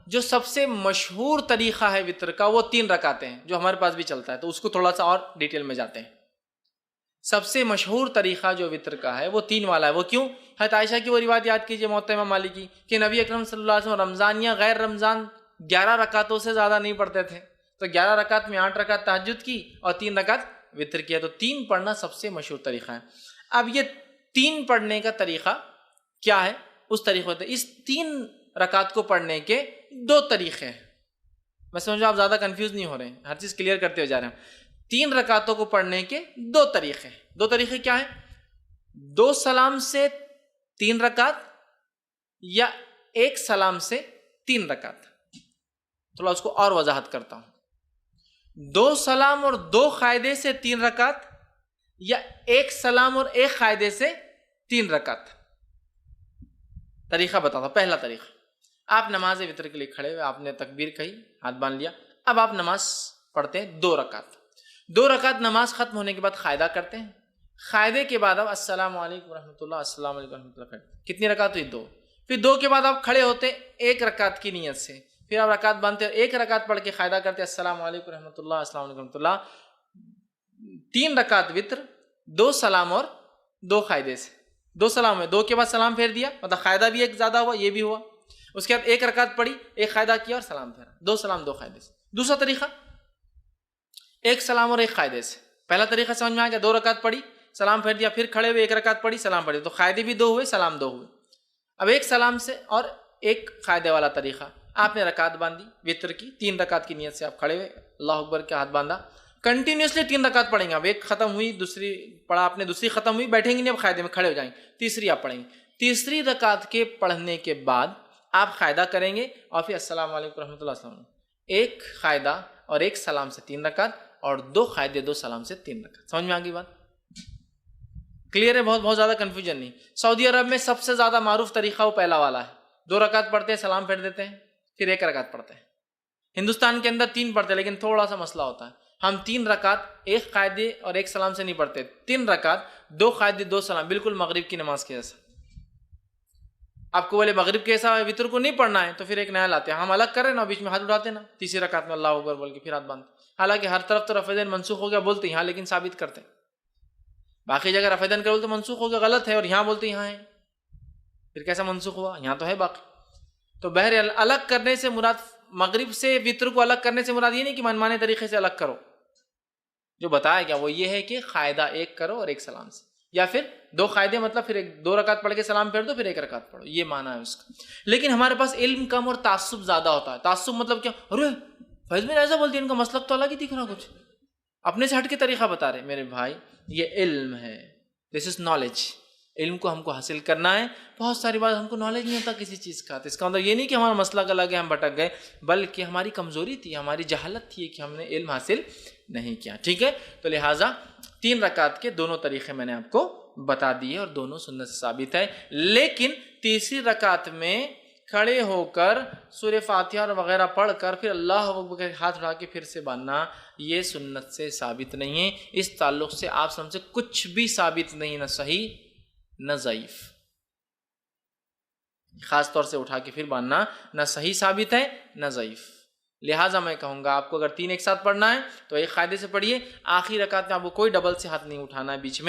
جو سب سے مشہور طریقہ ہے وطر کا وہ 3 رکعتیں ہیں، جو ہمارے پاس بھی چلتا ہے، تو اس کو تھوڑا سا اور ڈیٹیل میں جاتے ہیں۔ سب سے مشہور طریقہ جو وطر کا ہے وہ 3 والا ہے۔ وہ کیوں؟ حضرت عائشہ کی وہ روایت یاد کیجئے موطا امام مالک کی کہ نبی اکرم صلی اللہ علیہ وسلم رمضان یا غیر رمضان 11 رکعتوں سے زیادہ نہیں پڑھتے تھے، تو 11 رکعت میں 8 رکعت تہجد کی اور 3 رکعت وطر کیا، تو 3 پڑھنا سب سے مشہور طریقہ ہے۔ اب یہ 3 پڑھنے کا طریقہ کیا ہے؟ اس طریقے سے اس 3 رکعت کو پڑھنے کے 2 طریقے ہیں۔ میں سمجھو آپ زیادہ کنفیوز نہیں ہو رہے ہیں، ہر چیز کلیئر کرتے ہوئے جا رہے ہیں۔ 3 رکعتوں کو پڑھنے کے 2 طریقے ہیں۔ 2 طریقے کیا ہیں؟ 2 سلام سے 3 رکعت یا 1 سلام سے 3 رکعت۔ تھوڑا اس کو اور وضاحت کرتا ہوں۔ 2 سلام اور 2 قاعدے سے 3 رکعت یا 1 سلام اور 1 قاعدے سے 3 رکعت۔ طریقہ بتاتا ہوں۔ پہلا طریقہ، آپ نماز وطر کے لیے کھڑے ہوئے، آپ نے تکبیر کہی، ہاتھ باندھ لیا، اب آپ نماز پڑھتے ہیں 2 رکعت۔ 2 رکعت نماز ختم ہونے کے بعد قاعدہ کرتے ہیں، قاعدے کے بعد آپ السلام علیکم ورحمۃ اللہ، السلام علیکم ورحمۃ اللہ کرتے ہیں۔ کتنی رکعت ہوئی؟ 2۔ پھر 2 کے بعد آپ کھڑے ہوتے 1 رکعت کی نیت سے، پھر آپ رکعت باندھتے اور 1 رکعت پڑھ کے قاعدہ کرتے السلام علیکم ورحمۃ اللہ، السلام علیکم ورحمۃ اللہ۔ 3 رکعت وطر، 2 سلام اور 2 قاعدے سے۔ 2 سلام ہے، 2 کے بعد سلام پھیر دیا، مطلب قاعدہ بھی ایک زیادہ ہوا، یہ بھی ہوا۔ اس کے بعد 1 رکعت پڑھی، 1 قاعدہ کیا اور سلام پھیرا، 2 سلام 2 قاعدے سے۔ دوسرا طریقہ 1 سلام اور 1 قاعدے سے۔ پہلا طریقہ سمجھ میں آ گیا، 2 رکعت پڑھی، سلام پھیر دیا، پھر کھڑے ہوئے 1 رکعت پڑھی، سلام پڑھی، تو قاعدے بھی 2 ہوئے، سلام 2 ہوئے۔ اب 1 سلام سے اور 1 قاعدے والا طریقہ، آپ نے رکعت باندھی وطر کی، 3 رکعت کی نیت سے آپ کھڑے ہوئے، اللہ اکبر کے ہاتھ باندھا، کنٹینیوسلی 3 رکعت پڑھیں گے۔ اب 1 ختم ہوئی، دوسری پڑھا آپ نے، دوسری ختم ہوئی، بیٹھیں گے نہیں، اب قاعدے میں کھڑے ہو جائیں گے، تیسری آپ پڑھیں گے۔ تیسری رکعت کے پڑھنے کے بعد آپ قاعدہ کریں گے اور پھر السلام علیکم ورحمۃ اللہ، السلام علیکم، 1 قاعدہ اور 1 سلام سے 3 رکعت اور 2 قاعدے 2 سلام سے 3 رکعت۔ سمجھ میں آ گئی بات؟ کلیئر ہے؟ بہت زیادہ کنفیوژن نہیں۔ سعودی عرب میں سب سے زیادہ معروف طریقہ وہ پہلا والا ہے، 2 رکعت پڑھتے ہیں، سلام پھیر دیتے ہیں، پھر 1 رکعت پڑھتے ہیں۔ ہندوستان کے اندر 3 پڑھتے ہیں، لیکن تھوڑا سا مسئلہ ہوتا ہے، ہم 3 رکعت 1 قاعدے اور 1 سلام سے نہیں پڑھتے، 3 رکعت 2 قاعدے 2 سلام، بالکل مغرب کی نماز کے جیسا۔ آپ کو بولے مغرب کیسا ہے، وطر کو نہیں پڑھنا ہے، تو پھر ایک نیا لاتے ہیں، ہم الگ کر رہے ہیں نا، بیچ میں ہاتھ اٹھاتے نا، تیسری رکعت میں اللہ اکبر بول کے پھر ہاتھ باندھتے، حالانکہ ہر طرف تو رفع منسوخ ہو گیا بولتے یہاں، لیکن ثابت کرتے ہیں باقی جگہ رفع کر بولتے منسوخ ہو گیا، غلط ہے، اور یہاں بولتے یہاں ہے، پھر کیسا منسوخ ہوا؟ یہاں تو ہے باقی۔ تو بہرحال الگ کرنے سے مراد، مغرب سے وطر کو الگ کرنے سے مراد یہ نہیں کہ منمانے طریقے سے الگ کرو، جو بتایا گیا وہ یہ ہے کہ قاعدہ 1 کرو اور 1 سلام سے، یا پھر 2 قاعدے، مطلب پھر 2 رکعت پڑھ کے سلام پھیر دو، پھر 1 رکعت پڑھو، یہ معنی ہے اس کا۔ لیکن ہمارے پاس علم کم اور تعصب زیادہ ہوتا ہے۔ تعصب مطلب کیا؟ ارے فیض میں ایسا بولتی ہے، ان کا مسلک تو الگ ہی دکھ رہا، کچھ اپنے سے ہٹ کے طریقہ بتا رہے۔ میرے بھائی یہ علم ہے، دس از نالج۔ علم کو ہم کو حاصل کرنا ہے، بہت ساری بات ہم کو نالج نہیں ہوتا کسی چیز کا، تو اس کا مطلب یہ نہیں کہ ہمارا مسلک الگ ہے، ہم بھٹک گئے، بلکہ ہماری کمزوری تھی، ہماری جہالت تھی کہ ہم نے علم حاصل نہیں کیا، ٹھیک ہے؟ تو لہٰذا 3 رکعت کے دونوں طریقے میں نے آپ کو بتا دیے اور دونوں سنت سے ثابت ہے۔ لیکن تیسری رکعت میں کھڑے ہو کر سورہ فاتحہ اور وغیرہ پڑھ کر پھر اللہ اکبر کے ہاتھ اٹھا کے پھر سے باندھنا، یہ سنت سے ثابت نہیں ہے۔ اس تعلق سے آپ سب سے کچھ بھی ثابت نہیں، نہ صحیح نہ ضعیف۔ خاص طور سے اٹھا کے پھر باندھنا نہ صحیح ثابت ہے نہ ضعیف۔ لہٰذا میں کہوں گا آپ کو اگر 3 ایک ساتھ پڑھنا ہے تو 1 قاعدے سے پڑھیے، آخری رکعت میں آپ کو کوئی ڈبل سے ہاتھ نہیں اٹھانا ہے بیچ میں۔